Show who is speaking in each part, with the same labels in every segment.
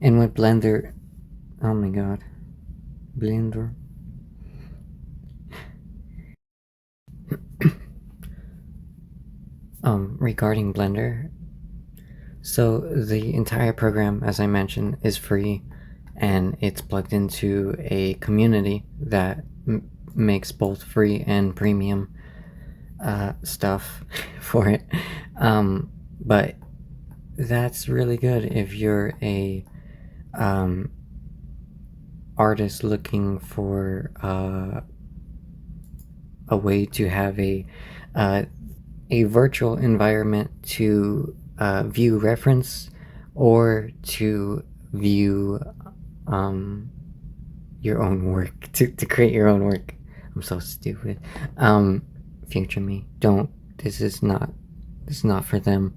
Speaker 1: And with Blender, oh my god, Blender. Regarding Blender, so the entire program, as I mentioned, is free, and it's plugged into a community that makes both free and premium stuff for it. But that's really good if you're a artist looking for a way to have a virtual environment to view reference or to view your own work, to create your own work. I'm so stupid. Future me, don't. This is not for them.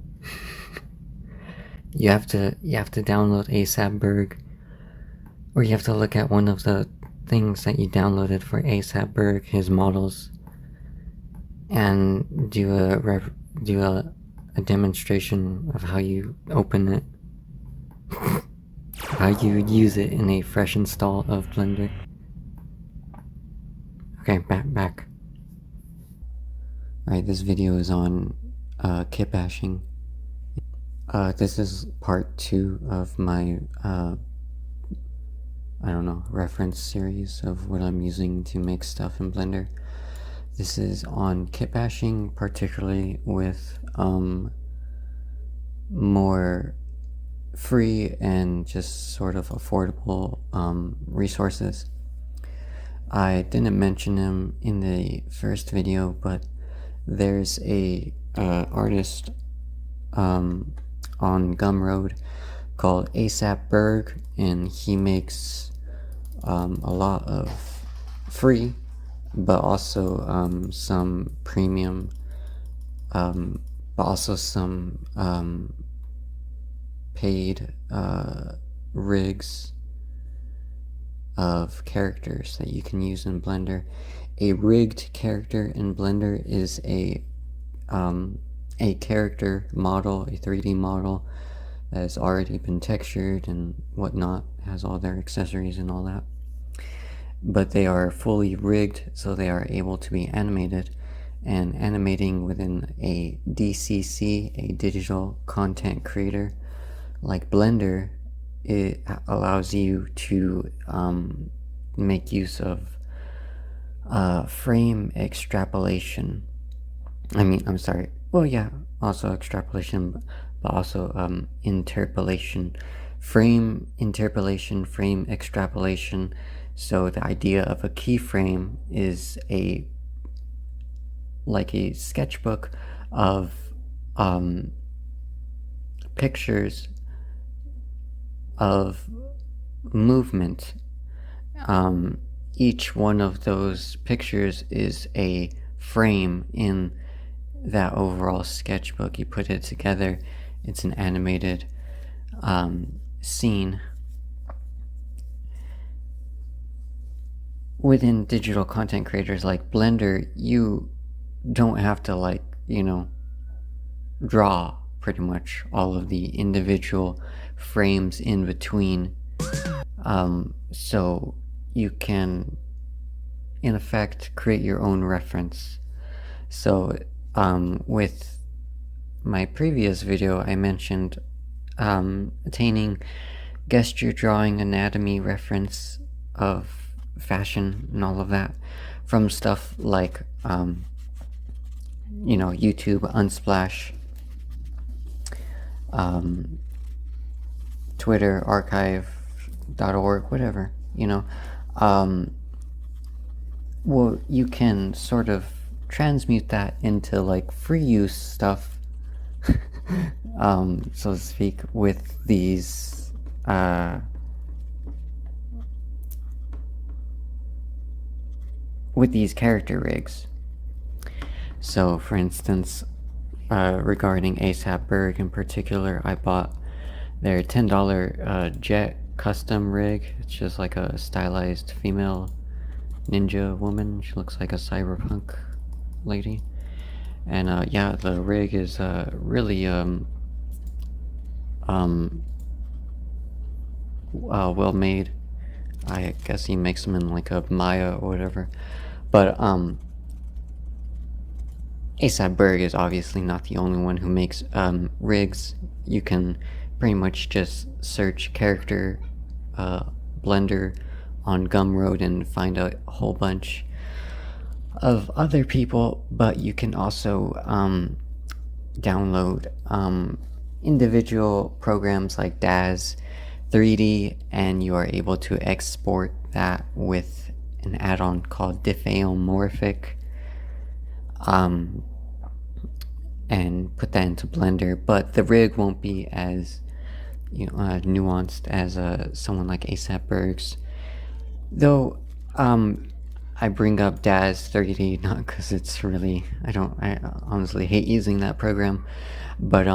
Speaker 1: You have to download ASAP Berg, or you have to look at one of the things that you downloaded for ASAP Berg, his models, and do a demonstration of how you open it, how you would use it in a fresh install of Blender. Okay, back. Alright, this video is on kit bashing. This is part 2 of my I don't know, reference series of what I'm using to make stuff in Blender. This is on kit bashing, particularly with more free and just sort of affordable resources. I didn't mention him in the first video, but there's a artist on Gumroad called ASAP Berg, and he makes a lot of free, but also some premium, but also some paid rigs of characters that you can use in Blender. A rigged character in Blender is a character model, a 3D model that has already been textured and whatnot, has all their accessories and all that. But they are fully rigged, so they are able to be animated, and animating within a DCC, a digital content creator, like Blender, it allows you to make use of frame extrapolation. I'm sorry. Well, yeah, also extrapolation, but also interpolation. Frame interpolation, frame extrapolation. So the idea of a keyframe is like a sketchbook of pictures of movement. Each one of those pictures is a frame in that overall sketchbook. You put it together, it's an animated scene. Within digital content creators like Blender, you don't have to draw pretty much all of the individual frames in between. So you can, in effect, create your own reference. So with my previous video, I mentioned attaining gesture drawing anatomy reference of fashion and all of that from stuff like YouTube, Unsplash, Twitter, archive.org, whatever, well, you can sort of transmute that into like free use stuff, so to speak, with these character rigs. So for instance, regarding ASAP Berg in particular, I bought their $10 jet custom rig. It's just like a stylized female ninja woman. She looks like a cyberpunk lady. And yeah, the rig is really well made. I guess he makes them in like a Maya or whatever. But ASAP Berg is obviously not the only one who makes rigs. You can pretty much just search character Blender on Gumroad and find a whole bunch of other people, but you can also download individual programs like DAZ 3D, and you are able to export that with an add-on called Diffeomorphic, and put that into Blender. But the rig won't be as nuanced as someone like ASAP Berg's. Though I bring up DAZ 3D not because it's really I honestly hate using that program, but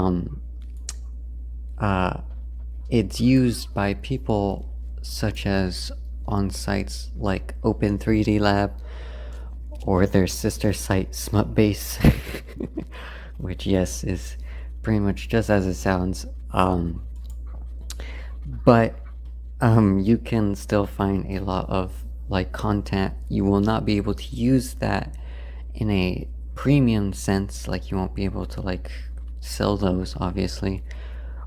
Speaker 1: it's used by people such as on sites like Open 3D Lab or their sister site Smutbase, which yes is pretty much just as it sounds. But you can still find a lot of like content. You will not be able to use that in a premium sense, like you won't be able to like sell those obviously,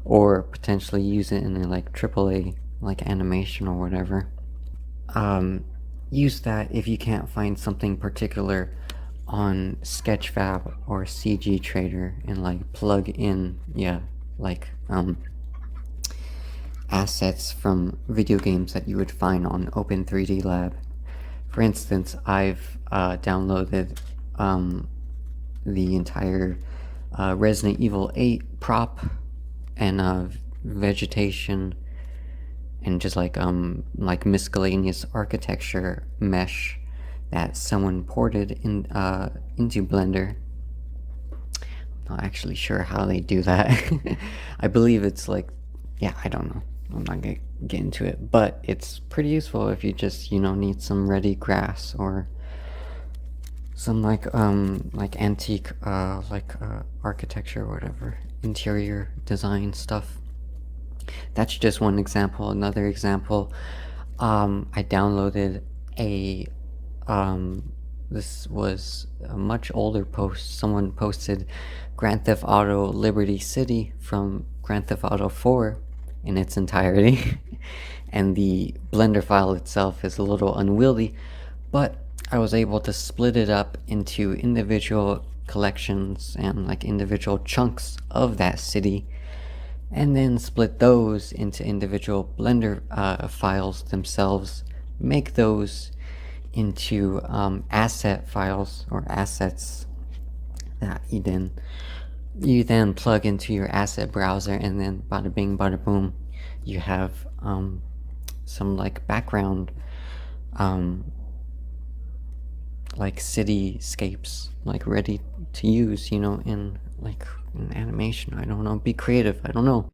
Speaker 1: or potentially use it in a like AAA like animation or whatever. Use that if you can't find something particular on Sketchfab or CG Trader and like plug in like assets from video games that you would find on Open 3D Lab. For instance, I've downloaded the entire Resident Evil 8 prop and vegetation and just like miscellaneous architecture mesh that someone ported in into Blender. I'm not actually sure how they do that. I believe it's like, I don't know. I'm not gonna get into it, but it's pretty useful if you just need some ready grass or some like antique architecture or whatever, interior design stuff. That's just one example. Another example, I downloaded a this was a much older post. Someone posted Grand Theft Auto Liberty City from Grand Theft Auto 4 in its entirety, and the Blender file itself is a little unwieldy, but I was able to split it up into individual collections and like individual chunks of that city, and then split those into individual Blender files themselves, make those into asset files or assets that you then plug into your asset browser, and then bada bing bada boom, you have some like background like cityscapes like ready to use in like an animation. I don't know, be creative, I don't know.